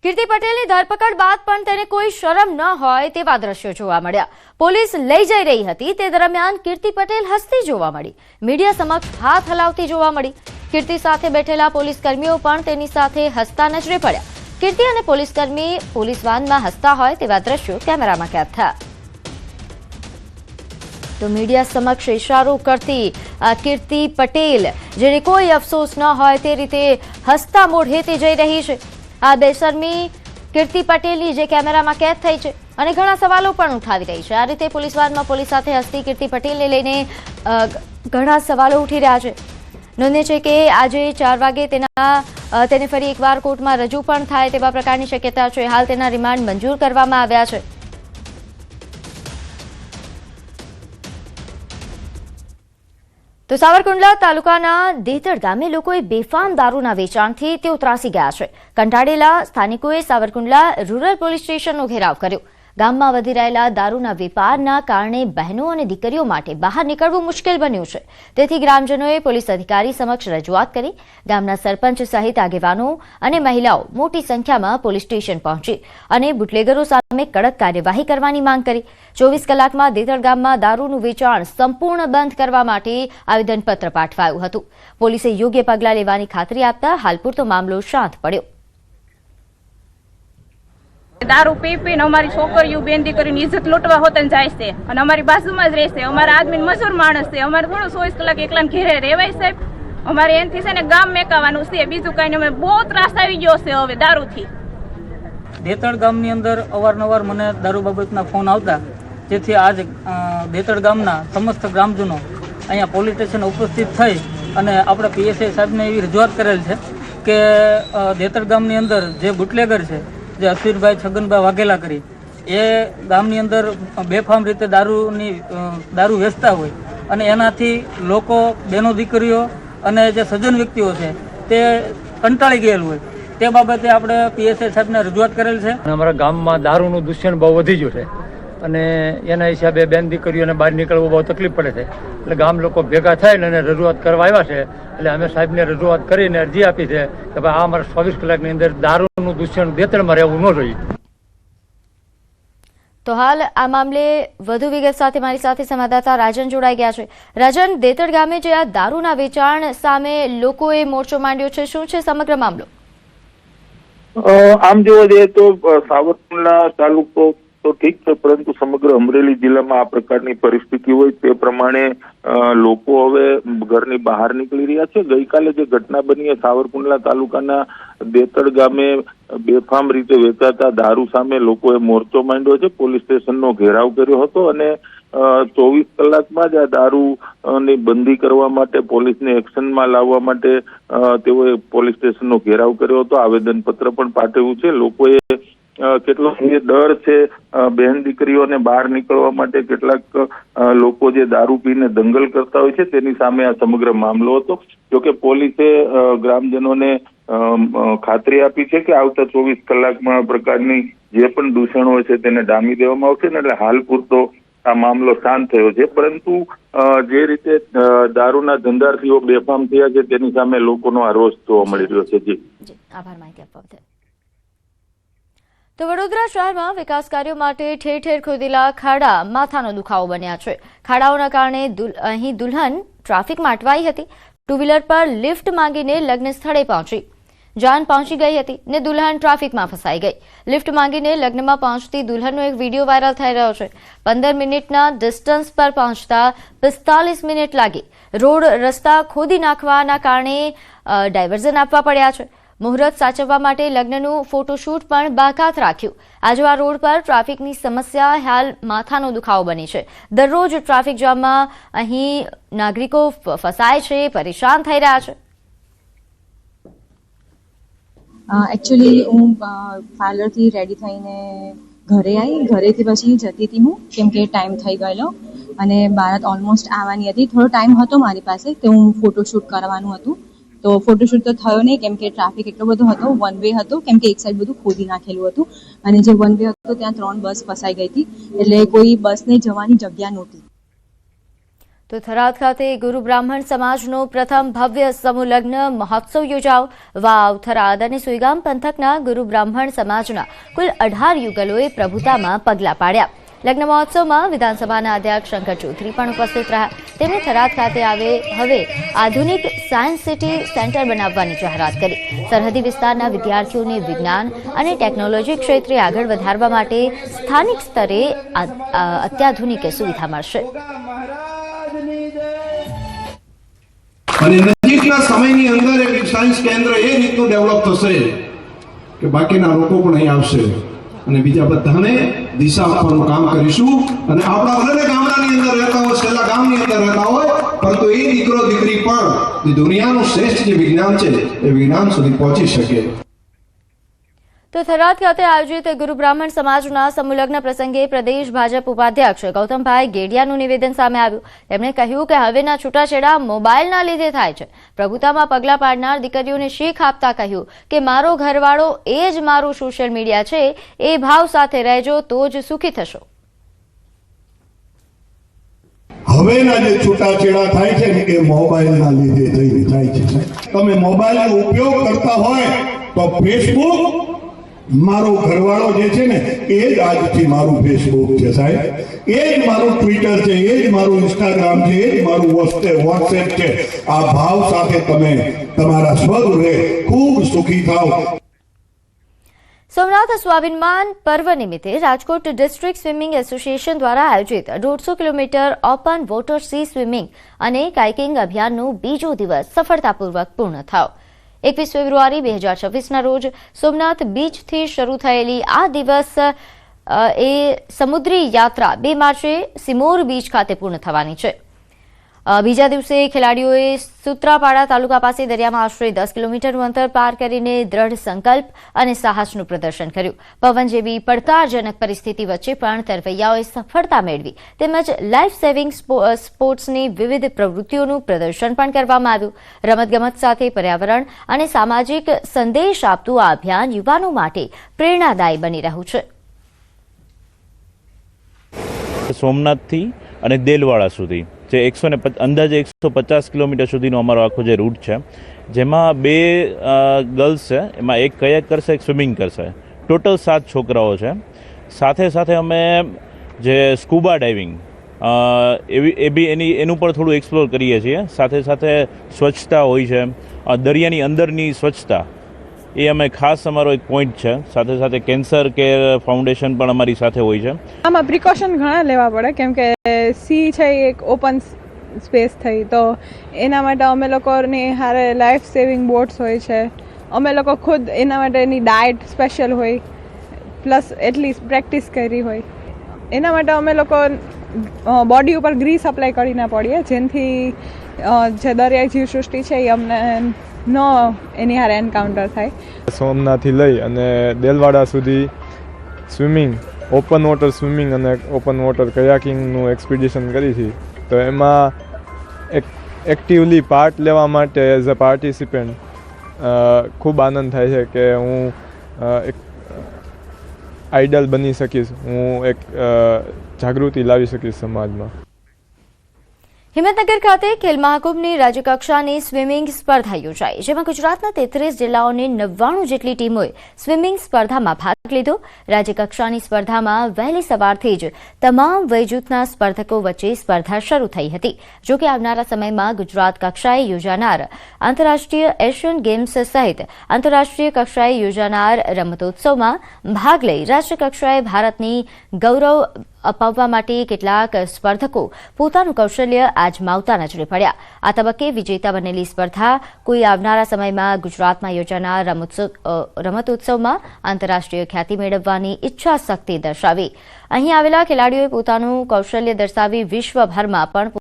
કીર્તિ પટેલની ધરપકડ બાદ પણ તેને કોઈ શરમ ન હોય તેવા દ્રશ્યો જોવા મળ્યા। પોલીસ લઈ જઈ રહી હતી તે દરમિયાન કીર્તિ પટેલ હસતી જોવા મળી, મીડિયા સમક્ષ હાથ હલાવતી જોવા મળી। કીર્તિ સાથે બેઠેલા પોલીસ કર્મીઓ પણ તેની સાથે હસતા નજરે પડ્યા। કીર્તિ અને પોલીસ કર્મી પોલીસ વાનમાં હસતા હોય તેવા દ્રશ્યો કેમેરામાં કેદ થયા। તો મીડિયા સમક્ષ ઇશારો કરતી કીર્તિ પટેલ જેને કોઈ અફસોસ ન હોય તે રીતે હસતા મોઢે તે જઈ રહી છે। આ બેશરમી કીર્તિ પટેલની જે કેમેરામાં કેદ થઈ છે અને ઘણા સવાલો પણ ઉઠાવી રહી છે। આ રીતે પોલીસ વાનમાં પોલીસ સાથે હસતી કીર્તિ પટેલને લઈને ઘણા સવાલો ઉઠી રહ્યા છે। નોંધનીય છે કે આજે 4 વાગે તેને ફરી એકવાર કોર્ટમાં રજૂ પણ થાય તેવા પ્રકારની શક્યતા છે। હાલ તેના રિમાન્ડ મંજૂર કરવામાં આવ્યા છે। તો સાવરકુંડલા તાલુકાના દેતડ ગામે લોકોએ બેફામ દારૂના વેચાણથી તેઓ ત્રાસી ગયા છે। કંટાળેલા સ્થાનિકોએ સાવરકુંડલા રૂરલ પોલીસ સ્ટેશનનો ઘેરાવ કર્યો। ગામમાં વધી રહેલા દારૂના વેપારના કારણે બહેનો અને દીકરીઓ માટે બહાર નીકળવું મુશ્કેલ બન્યું છે। તેથી ગ્રામજનોએ પોલીસ અધિકારી સમક્ષ રજૂઆત કરી। ગામના સરપંચ સહિત આગેવાનો અને મહિલાઓ મોટી સંખ્યામાં પોલીસ સ્ટેશન પહોંચી અને બુટલેગરો સામે કડક કાર્યવાહી કરવાની માંગ કરી। 24 કલાકમાં દેતડ ગામમાં દારૂનું વેચાણ સંપૂર્ણ બંધ કરવા માટે આવેદનપત્ર પાઠવાયું હતું। પોલીસે યોગ્ય પગલાં લેવાની ખાતરી આપતા હાલ પૂરતો મામલો શાંત પડ્યો। दारू पी पीने हमारी छोकरियों बेन दीकरीनी इज्जत लूटवा होते जाए छे अने अमारी बाजूमां ज रहे छे। अमारा आदमी मजूर माणस छे, अमारे थोड़ो 24 कलाक एकलाने घेरे रहेवाय साहेब। अमारे एनथी छे ने गाम मेकावानुं छे, बीजुं कांई नहीं। अमे बहुत त्रास आवी गयो छे हवे दारूथी। देतड़ गामनी अंदर अवारनवार मने दारू बाबतना फोन आवता, जेथी आज देतड़ गामना समस्त ग्रामजनो अहींया पोलीस स्टेशन उपस्थित थई अने आपणे पीएसआई साहेबने एवी रजूआत करेल छे के देतड़ गामनी अंदर जे बुटलेगर छे जे असीरभाई छगनभाई वाघेला करी ए गामनी अंदर बेफाम रीते दारू वेचता होय अने एनाथी लोको बेनो दीकरीओ अने जे सज्जन व्यक्तिओ छे ते कंटाळी गयेल होय ते बाबते आपणे पीएसआई साहेबने रजूआत करेल छे। अमारा गाममां दारूनुं दूषण बहु वधी गयुं छे અને એના હિસાબે બેન દીકરીઓને બહાર નીકળવું બહુ તકલીફ પડે છે। એટલે ગામ લોકો ભેગા થઈને અને રજૂઆત કરવા આવ્યા છે। એટલે અમે સાહેબને રજૂઆત કરીને અરજી આપી છે કે ભાઈ આ અમારે 24 કલાકની અંદર દારૂનું દૂષણ દેતડમાં રહેવું ન જોઈએ। તો હાલ આ મામલે વધુ વિગત સાથે મારી સાથે સંવાદદાતા રાજન જોડાઈ ગયા છે। રાજન, દેતડ ગામે જે આ દારૂના વેચાણ સામે લોકોએ મોરચો માંડ્યો છે, શું છે સમગ્ર મામલો? આમ જોવા જઈએ તો સાવરકુંડલા તાલુકો તો ઠીક છે, પરંતુ સમગ્ર અમરેલી જિલ્લામાં આ પ્રકારની પરિસ્થિતિ હોય તે પ્રમાણે લોકો હવે ઘરની બહાર નીકળી રહ્યા છે। ગઈકાલે જે ઘટના બની સાવરકુંડલા તાલુકાના દેતડ ગામે બેફામ રીતે વેચાતા દારૂ સામે લોકોએ મોરચો માંડ્યો છે, પોલીસ સ્ટેશનનો ઘેરાવ કર્યો હતો અને 24 કલાકમાં જ આ દારૂની બંધી કરવા માટે પોલીસને એક્શનમાં લાવવા માટે તેઓએ પોલીસ સ્ટેશનનો ઘેરાવ કર્યો હતો। આવેદનપત્ર પણ પાઠવ્યું છે। લોકોએ કેટલો ડર છે બહેન દીકરીઓને બહાર નીકળવા માટે, કેટલાક લોકો જે દારૂ પીને દંગલ કરતા હોય છે તેની સામે આ સમગ્ર મામલો હતો। જોકે પોલીસે ગ્રામજનોને ખાતરી આપી છે કે આવતા 24 કલાકમાં આ પ્રકારની જે પણ દૂષણ હોય છે તેને ડામી દેવામાં આવશે ને એટલે હાલ પૂરતો આ મામલો શાંત થયો છે। પરંતુ જે રીતે દારૂના ધંધાર્થીઓ બેફામ થયા છે તેની સામે લોકોનો આ રોષ જોવા મળી રહ્યો છે। જી આભાર માહિતી આપવા બદલ। તો વડોદરા શહેરમાં વિકાસ કાર્યો માટે ઠેર ઠેર ખોદેલા ખાડા માથાનો દુખાવો બન્યા છે। ખાડાઓના કારણે અહીં દુલ્હન ટ્રાફિકમાં અટવાઈ હતી। 2 વ્હીલર પર લિફ્ટ માંગીને લગ્ન સ્થળે પહોંચી, જાન પહોંચી ગઈ હતી ને દુલ્હન ટ્રાફિકમાં ફસાઈ ગઈ। લિફ્ટ માંગીને લગ્નમાં પહોંચતી દુલ્હનનો એક વિડીયો વાયરલ થઈ રહ્યો છે। 15 મિનિટના ડિસ્ટન્સ પર પહોંચતા 45 મિનિટ લાગી। રોડ રસ્તા ખોદી નાખવાના કારણે ડાયવર્ઝન આપવા પડ્યા છે। મુહૂર્ત સાચવવા માટે લગ્નનું ફોટોશૂટ પણ બાકાત રાખ્યું। આજે આ રોડ પર ટ્રાફિકની સમસ્યા હાલ માથાનો દુખાવો બની છે। દરરોજ ટ્રાફિક જામમાં અહીં નાગરિકો ફસાય છે, પરેશાન થઈ રહ્યા છે। एक्चुअली હું પાર્લરથી રેડી થઈને ઘરે આવી, ઘરેથી પછી જતી હતી હું, કેમ કે ટાઈમ થઈ ગયેલો અને બારાત ઓલમોસ્ટ આવવાની હતી। થોડો ટાઈમ હતો મારી પાસે કે હું ફોટોશૂટ કરવાનું હતું, તો ફોટોશૂટ તો થયો નહીં કેમ કે ટ્રાફિક એટલો બધો હતો। વન વે હતો કેમ કે એક સાઈડ બધું ખોદી નાખેલું હતું અને જે વન વે હતો ત્યાં 3 બસ ફસાઈ ગઈ હતી, એટલે કોઈ બસને જવાની જગ્યા નહોતી। તો થરાદ ખાતે ગુરુ બ્રાહ્મણ સમાજનો પ્રથમ ભવ્ય સમૂહ લગ્ન મહોત્સવ યોજાયો. વાવ, થરાદ અને સુઈગામ પંથકના ગુરુ બ્રાહ્મણ સમાજના કુલ 18 યુગલોએ પ્રભુતામાં પગલાં પાડ્યા. લગ્ન મહોત્સવમાં વિધાનસભાના અધ્યક્ષ શંકર ચૌધરી પણ ઉપસ્થિત રહ્યા. તેમણે થરાદ ખાતે હવે આધુનિક સાયન્સ સિટી સેન્ટર બનાવવાની જાહેરાત કરી. સરહદી વિસ્તારના વિદ્યાર્થીઓને વિજ્ઞાન અને ટેકનોલોજી ક્ષેત્રે આગળ વધારવા માટે સ્થાનિક સ્તરે અત્યાધુનિક સુવિધા મળશે. અને નજીકના સમયની અંદર એક સાયન્સ કેન્દ્ર એ રીતનું ડેવલપ થશે કે બાકીના લોકો પણ અહીં આવશે અને બીજા બધાને દિશા આપવાનું કામ કરીશું. અને આપણા ભલે ગામડાની અંદર રહેતા હોય, છેલ્લા ગામની અંદર રહેતા હોય, પરંતુ એ દીકરો દીકરી પણ દુનિયાનું શ્રેષ્ઠ જે વિજ્ઞાન છે એ વિજ્ઞાન સુધી પહોંચી શકે. તો થરાદ ખાતે આયોજિત ગુરુ બ્રાહ્મણ સમાજના સમૂહ લગ્ન પ્રસંગે પ્રદેશ ભાજપ ઉપાધ્યક્ષ ગૌતમભાઈ ગેડિયાનું નિવેદન સામે આવ્યું. તેમણે કહ્યું કે હવેના છૂટાછેડા મોબાઈલના લીધે થાય છે. પ્રભુતામાં પગલાં પાડનાર દીકરીઓને શીખ આપતા કહ્યું કે મારો ઘરવાળો એ જ મારું સોશિયલ મીડિયા છે, એ ભાવ સાથે રહેજો તો જ સુખી થશો. હવેના જે છૂટાછેડા થાય છે ને એ મોબાઈલના લીધે થાય છે. તમે મોબાઈલનો ઉપયોગ કરતા હોય તો ફેસબુક મારો ઘરવાળો જે છે ને એ જ આજથી મારું ફેસબુક છે સાહેબ, એ જ મારું ટ્વિટર છે, એ જ મારું ઇન્સ્ટાગ્રામ છે, એ જ મારું વોટ્સએપ છે. આ ભાવ સાથે તમે તમારા સ્વગૃહે ખૂબ સુખી થાઓ. સોમનાથ સ્વાભિમાન પર્વ નિમિત્તે રાજકોટ ડિસ્ટ્રિક્ટ સ્વિમિંગ એસોસિએશન દ્વારા આયોજિત 150 kilometre open water C swimming અને કાઇકિંગ અભિયાનનો બીજો દિવસ સફળતાપૂર્વક પૂર્ણ થયો. 21 ફેબ્રુઆરી 2026ના રોજ સોમનાથ બીચથી શરૂ થયેલી આ દિવસ એ સમુદ્રી યાત્રા 2 માર્ચે સિમોર બીચ ખાતે પૂર્ણ થવાની છે. બીજા દિવસે ખેલાડીઓએ સૂત્રાપાડા તાલુકા પાસે દરિયામાં આશરે 10 કિલોમીટરનું અંતર પાર કરીને દ્રઢ સંકલ્પ અને સાહસનું પ્રદર્શન કર્યું. પવન જેવી પડકારજનક પરિસ્થિતિ વચ્ચે પણ તરવૈયાઓએ સફળતા મેળવી તેમજ લાઈફ સેવિંગ સ્પોર્ટ્સની વિવિધ પ્રવૃત્તિઓનું પ્રદર્શન પણ કરવામાં આવ્યું. રમતગમત સાથે પર્યાવરણ અને સામાજિક સંદેશ આપતું આ અભિયાન યુવાનો માટે પ્રેરણાદાયી બની રહ્યું છે. સોમનાથથી અને દેલવાડા સુધી જે અંદાજે 150 કિલોમીટર સુધીનો અમારો આખો જે રૂટ છે, જેમાં 2 ગર્લ્સ છે, એમાં એક કયાક કરશે, એક સ્વિમિંગ કરશે. ટોટલ 7 છોકરાઓ છે. સાથે અમે જે સ્કૂબા ડાઇવિંગ એનું પણ થોડું એક્સપ્લોર કરીએ છીએ. સાથે સ્વચ્છતા હોય છે, દરિયાની અંદરની સ્વચ્છતા એ અમે ખાસ અમારો એક પોઈન્ટ છે. સાથે કેન્સર કેર ફાઉન્ડેશન પણ અમારી સાથે હોય છે. આમાં પ્રિકોશન ઘણા લેવા પડે કેમ કે સી છે એક ઓપન સ્પેસ થઈ, તો એના માટે અમે લોકોની હારે લાઈફ સેવિંગ બોટ્સ હોય છે. અમે લોકો ખુદ એના માટેની ડાયટ સ્પેશિયલ હોય, પ્લસ એટલી પ્રેક્ટિસ કરી હોય. એના માટે અમે લોકો બોડી ઉપર ગ્રીસ અપ્લાય કરી ના પડીએ, જેનાથી જે દરિયાઈ જીવસૃષ્ટિ છે એ અમને એની હારે એન્કાઉન્ટર થાય. સોમનાથથી લઈ અને દેલવાડા સુધી સ્વિમિંગ, ઓપન વોટર સ્વિમિંગ અને ઓપન વોટર કયાકિંગનું એક્સપિડિશન કરી છે. તો એમાં એક્ટિવલી પાર્ટ લેવા માટે એઝ અ પાર્ટિસિપન્ટ ખૂબ આનંદ થાય છે કે હું એક આઇડલ બની શકીશ, હું એક જાગૃતિ લાવી શકીશ સમાજમાં. હિંમતનગર ખાતે ખેલ મહાકુંભની રાજ્યકક્ષાની સ્વિમિંગ સ્પર્ધા યોજાઈ, જેમાં ગુજરાતના 33 જિલ્લાઓની 99 જેટલી ટીમોએ સ્વિમિંગ સ્પર્ધામાં ભાગ લીધો. રાજ્યકક્ષાની સ્પર્ધામાં વહેલી સવારથી જ તમામ વયજૂથના સ્પર્ધકો વચ્ચે સ્પર્ધા શરૂ થઈ હતી. જો કે આવનારા સમયમાં ગુજરાત કક્ષાએ યોજાનાર આંતરરાષ્ટ્રીય એશિયન ગેમ્સ સહિત આંતરરાષ્ટ્રીય કક્ષાએ યોજાનાર રમતોત્સવમાં ભાગ લઈ રાષ્ટ્રકક્ષાએ ભારતની ગૌરવ અપાવવા માટે કેટલાક સ્પર્ધકો પોતાનું કૌશલ્ય આજમાવતા નજરે પડ્યા. આ તબક્કે વિજેતા બનેલી સ્પર્ધા કોઈ આવનારા સમયમાં ગુજરાતમાં યોજાનાર રમતોત્સવમાં આંતરરાષ્ટ્રીય ખ્યાતિ મેળવવાની ઈચ્છા શક્તિ દર્શાવી. અહીં આવેલા ખેલાડીઓએ પોતાનું કૌશલ્ય દર્શાવી વિશ્વભરમાં પણ